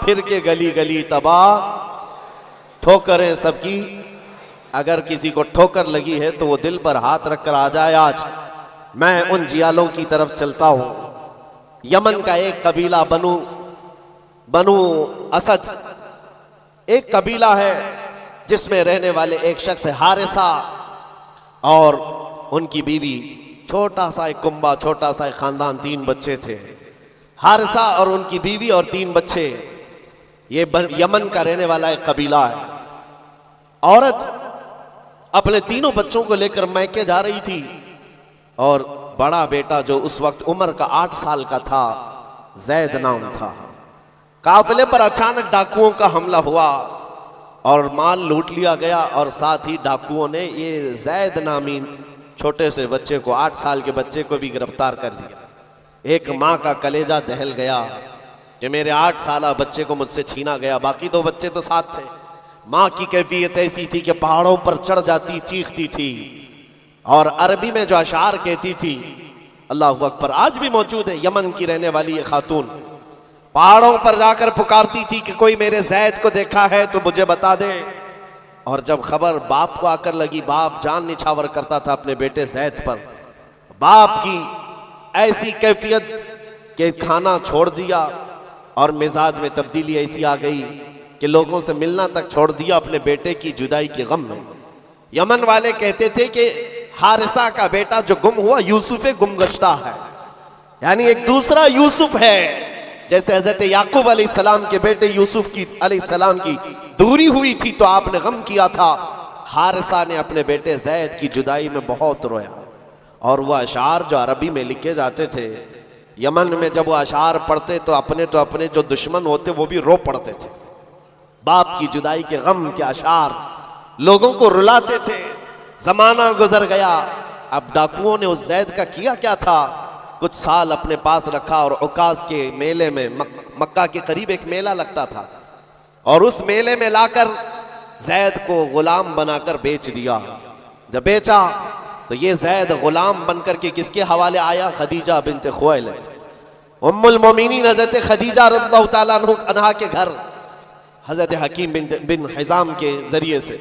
फिर के गली गली तबाह, ठोकरें सबकी। अगर किसी को ठोकर लगी है तो वो दिल पर हाथ रखकर आ जाए। आज मैं उन जियालों की तरफ चलता हूं। यमन का एक कबीला बनु असद एक कबीला है, जिसमें रहने वाले एक शख्स है हारिसा, और उनकी बीवी, छोटा सा एक कुंबा, छोटा सा एक खानदान, 3 बच्चे थे। हारिसा और उनकी बीवी और 3 बच्चे। ये यमन का रहने वाला एक कबीला है। औरत अपने तीनों बच्चों को लेकर मैके जा रही थी, और बड़ा बेटा जो उस वक्त उम्र का 8 साल का था, जैद नाम था। काफिले पर अचानक डाकुओं का हमला हुआ और माल लूट लिया गया, और साथ ही डाकुओं ने ये जैद नामी छोटे से बच्चे को, 8 साल के बच्चे को भी गिरफ्तार कर लिया। एक माँ का कलेजा दहल गया कि मेरे 8 साल बच्चे को मुझसे छीना गया। बाकी 2 बच्चे तो साथ थे। माँ की कैफियत ऐसी थी कि पहाड़ों पर चढ़ जाती, चीखती थी, और अरबी में जो अशार कहती थी, अल्लाहु अकबर, आज भी मौजूद है। यमन की रहने वाली ये खातून पहाड़ों पर जाकर पुकारती थी कि कोई मेरे जैद को देखा है तो मुझे बता दे। और जब खबर बाप को आकर लगी, बाप जान निछावर करता था अपने बेटे जैद पर। बाप की ऐसी कैफियत कि खाना छोड़ दिया, और मिजाज में तब्दीली ऐसी आ गई कि लोगों से मिलना तक छोड़ दिया अपने बेटे की जुदाई के गम में। यमन वाले कहते थे कि हारिसा का बेटा जो गुम हुआ, यूसुफ गुमगश्ता है, यानी एक दूसरा यूसुफ है। जैसे हजरत याकूब अलैहिस्सलाम के बेटे यूसुफ की अलैहिस्सलाम की दूरी हुई थी तो आपने गम किया था, हारिसा ने अपने बेटे जैद की जुदाई में बहुत रोया। और वह अशार जो अरबी में लिखे जाते थे, यमन में जब वो अशार पढ़ते तो अपने जो दुश्मन होते वो भी रो पड़ते थे। बाप की जुदाई के गम के अशार लोगों को रुलाते थे। जमाना गुजर गया। अब डाकुओं ने उस जैद का किया क्या था, कुछ साल अपने पास रखा, और उकास के मेले में, मक्का के करीब एक मेला लगता था, और उस मेले में लाकर जैद को गुलाम बनाकर बेच दिया। जब बेचा तो ये जैद गुलाम बनकर के किसके हवाले आया, खदीजा बिन्त खुवैलिद, उम्मुल मोमिनीन हजरत खदीजा रज़ियल्लाहु ताला अन्हा के घर हजरत हकीम बिन हिजाम के जरिए से।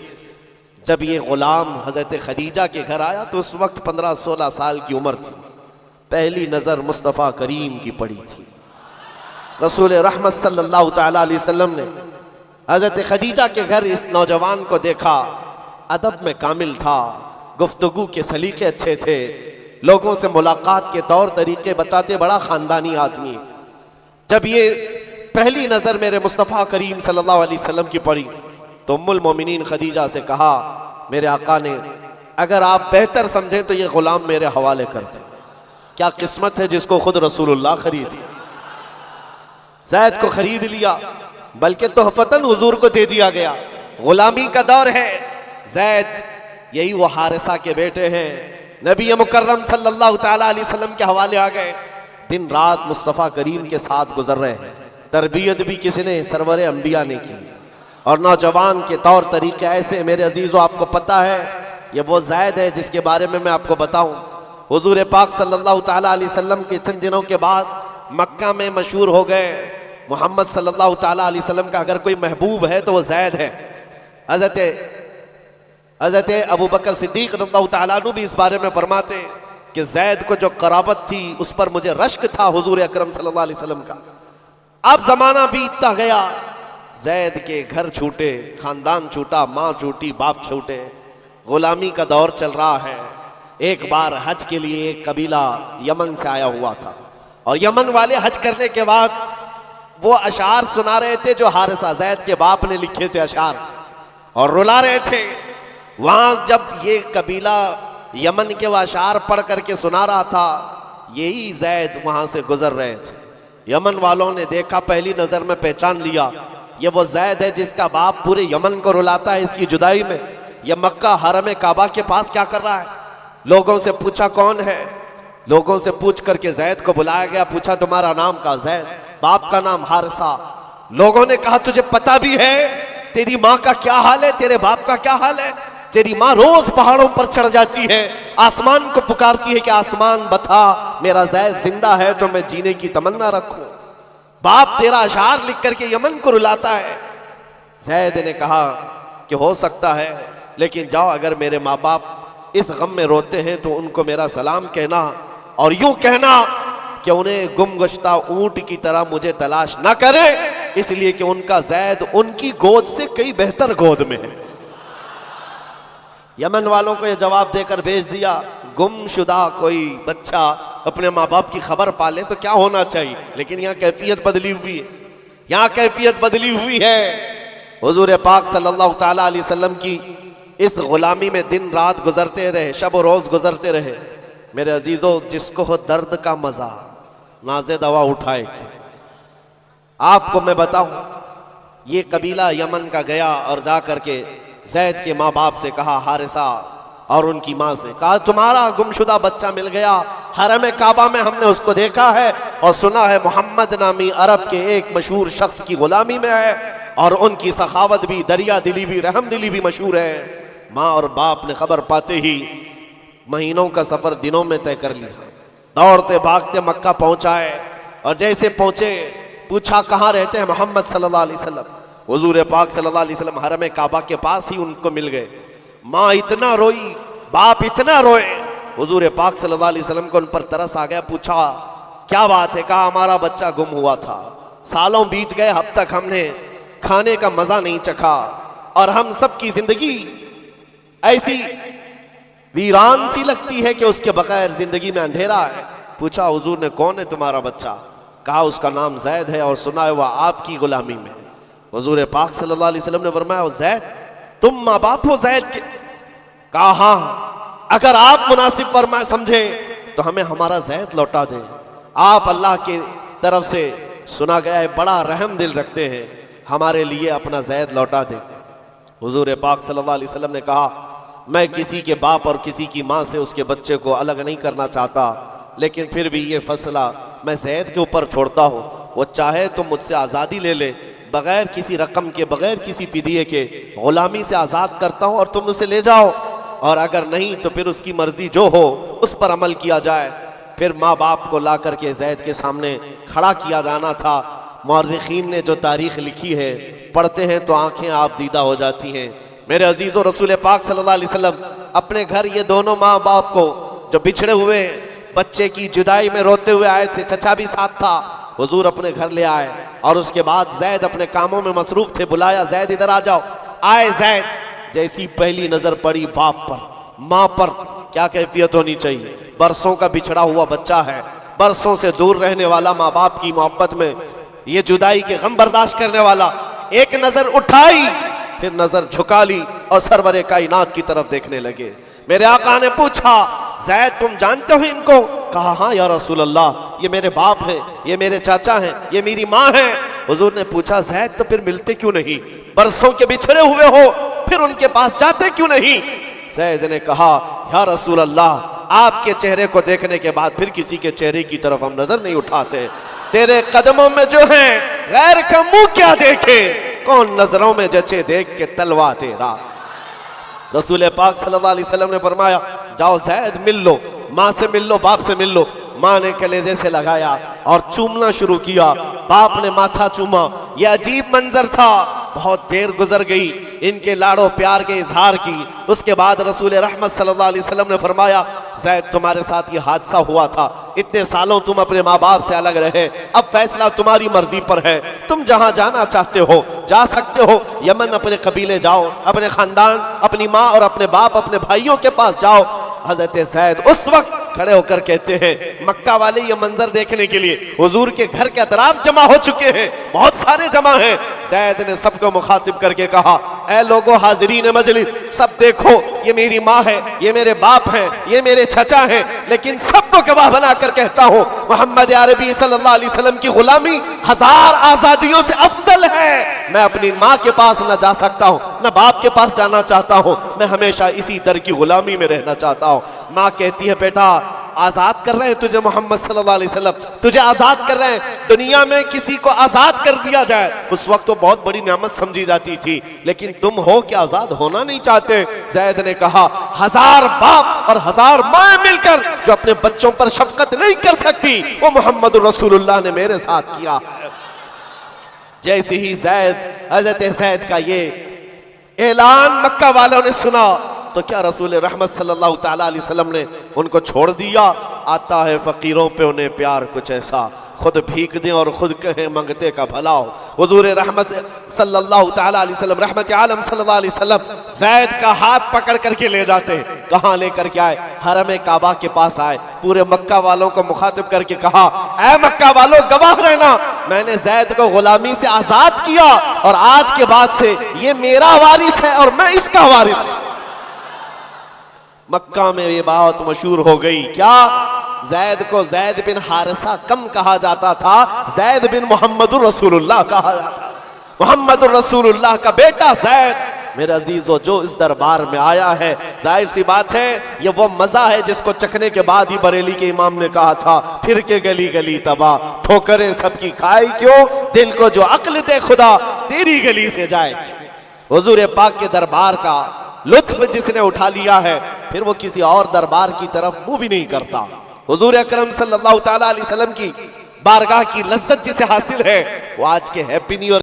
जब ये गुलाम हजरत खदीजा के घर आया तो उस वक्त 15-16 साल की उम्र थी। पहली नजर मुस्तफ़ा करीम की पड़ी थी। रसूल रहमत सल्लल्लाहु ताला अलैहि वसल्लम ने हजरत खदीजा के घर इस नौजवान को देखा। अदब में कामिल था, गुफ्तगू के सलीके अच्छे थे, लोगों से मुलाकात के तौर तरीके बताते, बड़ा खानदानी आदमी। जब ये पहली नजर मेरे मुस्तफ़ा करीम सल्लल्लाहु अलैहि वसल्लम की पड़ी तो उम्मुल मोमिनीन खदीजा से कहा, मेरे आका ने अगर आप बेहतर समझें तो ये गुलाम मेरे हवाले कर दे। क्या किस्मत है जिसको खुद रसूलुल्लाह खरीद। जैद को खरीद लिया, बल्कि तोहफतन हुजूर को दे दिया गया। गुलामी का दौर है। जैद यही वो हारिसा के बेटे हैं, नबी मुकर्रम सल्लल्लाहु ताला अलैहि वसल्लम के हवाले आ गए। दिन रात मुस्तफ़ा करीम के साथ गुजर रहे हैं। तरबियत भी किसी ने सरवरे अंबिया ने की, और नौजवान के तौर तरीके ऐसे। मेरे अजीज़ों, आपको पता है ये वो जैद है जिसके बारे में मैं आपको बताऊं। हुजूर पाक सल्लल्लाहु ताला अलैहि वसल्लम के चंद दिनों के बाद मक्का में मशहूर हो गए। मोहम्मद सल्लल्लाहु ताला अलैहि वसल्लम का अगर कोई महबूब है तो वो जैद है। हज़रत अबू बकर सिद्दीक़ रज़ियल्लाहु ताला अन्हु भी इस बारे में फरमाते कि जैद को जो कराबत थी उस पर मुझे रश्क था हुजूर अकरम सल्लल्लाहु अलैहि वसल्लम का। अब जमाना बीतता गया, जैद के घर छूटे, खानदान छूटा, माँ छूटी, बाप छूटे, गुलामी का दौर चल रहा है। एक बार हज के लिए एक कबीला यमन से आया हुआ था, और यमन वाले हज करने के बाद वो अशार सुना रहे थे जो हारिसा जैद के बाप ने लिखे थे अशार, और रुला रहे थे। वहां जब ये कबीला यमन के वो अशार पढ़ करके सुना रहा था, यही जैद वहां से गुजर रहे थे। यमन वालों ने देखा, पहली नजर में पहचान लिया, ये वो जैद है जिसका बाप पूरे यमन को रुलाता है इसकी जुदाई में। यह मक्का हरम काबा के पास क्या कर रहा है। लोगों से पूछा कौन है, लोगों से पूछ करके जैद को बुलाया गया। पूछा तुम्हारा नाम का, जैद, बाप का नाम हारिसा। लोगों ने कहा तुझे पता भी है तेरी माँ का क्या हाल है, तेरे बाप का क्या हाल है। तेरी माँ रोज पहाड़ों पर चढ़ जाती है, आसमान को पुकारती है कि आसमान बता मेरा जैद जिंदा है तो मैं जीने की तमन्ना रखूं। बाप तेरा अशार लिख करके यमन को रुलाता है। जैद ने कहा कि हो सकता है, लेकिन जाओ, अगर मेरे माँ बाप इस गम में रोते हैं तो उनको मेरा सलाम कहना और यूं कहना कि उन्हें गुमगश्ता ऊंट की तरह मुझे तलाश ना करे, इसलिए कि उनका जैद उनकी गोद से कई बेहतर गोद में है। यमन वालों को यह जवाब देकर भेज दिया, गुमशुदा कोई बच्चा अपने माँ बाप की खबर पाले तो क्या होना चाहिए, लेकिन यहाँ कैफियत बदली हुई है, यहाँ कैफियत बदली हुई है। हुजूर पाक सल्लल्लाहु ताला अलैहि वसल्लम की इस गुलामी में दिन रात गुजरते रहे, शब रोज गुजरते रहे। मेरे अजीजों, जिसको हो दर्द का मजा नाज़े दवा उठाए। आपको मैं बताऊं, ये कबीला यमन का गया और जा करके जैद के माँ बाप से कहा, हारिसा और उनकी माँ से कहा, तुम्हारा गुमशुदा बच्चा मिल गया, हरम काबा में हमने उसको देखा है और सुना है मोहम्मद नामी अरब के एक मशहूर शख्स की गुलामी में है और उनकी सखावत भी, दरिया दिली भी, रहम दिली भी मशहूर है। माँ और बाप ने खबर पाते ही महीनों का सफर दिनों में तय कर लिया, दौड़ते भागते मक्का पहुंचाए और जैसे पहुंचे पूछा कहाँ रहते हैं मोहम्मद सल्लल्लाहु अलैहि वसल्लम। हुजूर पाक सल्लल्लाहु अलैहि वसल्लम हरम काबा के पास ही उनको मिल गए। माँ इतना रोई, बाप इतना रोए, हुजूर पाक सल्लल्लाहु अलैहि वसल्लम को उन पर तरस आ गया। पूछा क्या बात है? कहा हमारा बच्चा गुम हुआ था, सालों बीत गए, अब तक हमने खाने का मजा नहीं चखा और हम सब की जिंदगी ऐसी वीरान सी लगती है कि उसके बगैर जिंदगी में अंधेरा है। पूछा हुजूर ने, कौन है तुम्हारा बच्चा? कहा उसका नाम जैद है और सुना है वह आपकी गुलामी में। हुजूर पाक सल्लल्लाहु अलैहि वसल्लम ने फरमाया, जैद तुम माँ बाप हो जैद के? कहा हाँ, अगर आप मुनासिब फरमा समझे तो हमें हमारा जैद लौटा दें। आप अल्लाह की तरफ से सुना गया है बड़ा रहम दिल रखते हैं, हमारे लिए अपना जैद लौटा दें। हुजूर पाक सल्लल्लाहु अलैहि वसल्लम ने कहा, मैं किसी के बाप और किसी की माँ से उसके बच्चे को अलग नहीं करना चाहता, लेकिन फिर भी ये फैसला मैं जैद के ऊपर छोड़ता हूँ। वो चाहे तो मुझसे आज़ादी ले ले, बगैर किसी रकम के, बगैर किसी फिदिये के गुलामी से आज़ाद करता हूँ और तुम उसे ले जाओ, और अगर नहीं तो फिर उसकी मर्जी जो हो उस पर अमल किया जाए। फिर माँ बाप को ला करके जैद के सामने खड़ा किया जाना था। मौर्रिखीन ने जो तारीख लिखी है, पढ़ते हैं तो आंखें आप दीदा हो जाती हैं। मेरे अजीज़ों, रसूल पाक सल्लल्लाहु अलैहि वसल्लम अपने घर ये दोनों माँ बाप को जो बिछड़े हुए बच्चे की जुदाई में रोते हुए आए थे, चचा भी साथ था, हुजूर अपने घर ले आए और उसके बाद जैद अपने कामों में मसरूफ थे। बुलाया, जैद इधर आ जाओ। आए जैद, जैसी पहली नजर पड़ी बाप पर, माँ पर, क्या कैफियत होनी चाहिए। बरसों का बिछड़ा हुआ बच्चा है, बरसों से दूर रहने वाला, माँ बाप की मोहब्बत में ये जुदाई के गम बर्दाश्त करने वाला। एक नजर उठाई, फिर नजर झुका ली और सरवरे कायनात की तरफ देखने लगे। मेरे आका ने पूछा, जैद तुम जानते हो इनको? कहा हाँ या रसूल अल्लाह, ये मेरे बाप हैं, ये मेरे चाचा हैं, ये मेरी माँ है। हुजूर ने पूछा, जैद तो फिर मिलते क्यों नहीं? बरसों के बिछड़े हुए हो, फिर उनके पास जाते क्यों नहीं? जैद ने कहा, या रसूल अल्लाह, आपके चेहरे को देखने के बाद फिर किसी के चेहरे की तरफ हम नजर नहीं उठाते। तेरे कदमों में जो है गैर का मुंह क्या देखे, कौन नजरों में जचे देख के तलवा तेरा। रसूल पाक सल्लल्लाहु अलैहि वसल्लम ने फरमाया, जाओ जैद मिल लो, माँ से मिल लो, बाप से मिल लो। माँ ने कलेजे से लगाया और चूमना शुरू किया, बाप ने माथा चूमा। यह अजीब मंजर था। बहुत देर गुजर गई इनके लाड़ो प्यार के इजहार की। उसके बाद रसूल रहमत सल्लल्लाहु अलैहि वसल्लम ने फरमाया, जैद तुम्हारे साथ ये हादसा हुआ था, इतने सालों तुम अपने माँ बाप से अलग रहे, अब फैसला तुम्हारी मर्जी पर है, तुम जहां जाना चाहते हो जा सकते हो। यमन अपने कबीले जाओ, अपने खानदान, अपनी माँ और अपने बाप, अपने भाइयों के पास जाओ। हजरत जैद उस वक्त खड़े होकर कहते हैं, मक्का वाले ये मंजर देखने के लिए हुजूर के घर के अतराफ जमा हो चुके हैं, बहुत सारे जमा हैं। जैद ने सबको मुखातिब करके कहा, ऐ लोगो हाजिरीन मजलिस, सब देखो, ये मेरी माँ है, ये मेरे बाप हैं, ये मेरे चचा हैं, लेकिन सबको गवाह बनाकर कहता हूँ, मोहम्मद अरबी सल्लल्लाहु अलैहि वसल्लम की गुलामी 1000 आजादियों से अफजल है। मैं अपनी माँ के पास न जा सकता हूँ, न बाप के पास जाना चाहता हूँ, मैं हमेशा इसी दर की गुलामी में रहना चाहता हूँ। माँ कहती है, बेटा आजाद कर रहे हैं तुझे मोहम्मद सल्लल्लाहु अलैहि वसल्लम, तुझे आजाद कर रहे हैं। दुनिया में किसी को आजाद कर दिया जाए उस वक्त तो बहुत बड़ी नेमत समझी जाती थी, लेकिन तुम हो कि आजाद होना नहीं चाहते। जैद ने कहा, 1000 बाप और 1000 माँ मिलकर जो अपने बच्चों पर शफकत नहीं कर सकती, वो मोहम्मद रसूलुल्लाह ने मेरे साथ किया है। जैसे ही हजरत जैद का ये ऐलान मक्का वालों ने सुना तो क्या रसूल रहमत सल्लल्लाहु ताला अलैहि वसल्लम ने उनको छोड़ दिया। आता है फकीरों पे उन्हें प्यार कुछ ऐसा, खुद भीख दें और खुद कहें मंगते का भला हो। हुजूर रहमत सल्लल्लाहु ताला अलैहि वसल्लम, रहमत आलम सल्लल्लाहु अलैहि वसल्लम ज़ैद का हाथ पकड़ करके ले जाते। कहाँ लेकर के आए? हरम काबा के पास आए, पूरे मक्का वालों को मुखातिब करके कहा, ऐ मक्का वालों गवाह रहना, मैंने ज़ैद को गुलामी से आजाद किया और आज के बाद से ये मेरा वारिस है और मैं इसका वारिस। मक्का में ये बात मशहूर हो गई। क्या? ज़ैद को ज़ैद बिन हारिसा कम कहा जाता था, ज़ैद बिन मोहम्मदुर रसूलुल्लाह कहा जाता। मोहम्मदुर रसूलुल्लाह का बेटा ज़ैद। मेरे अजीजों, जो इस दरबार में आया है, जाहिर सी बात है ये वो मजा है जिसको चखने के बाद ही बरेली के इमाम ने कहा था, फिर के गली गली तबाह, ठोकरें सबकी खाई क्यों, दिल को जो अक्ल दे खुदा तेरी गली से जाए। हुजूर पाक के दरबार का लुत्फ जिसने उठा लिया है, फिर वो किसी और दरबार की तरफ मुंह भी नहीं करता। हुजूर अकरम सल्लल्लाहु ताला अलैहि वसल्लम की बारगाह की लज्जत जिसे हासिल है, वो आज के हैप्पी न्यू ईयर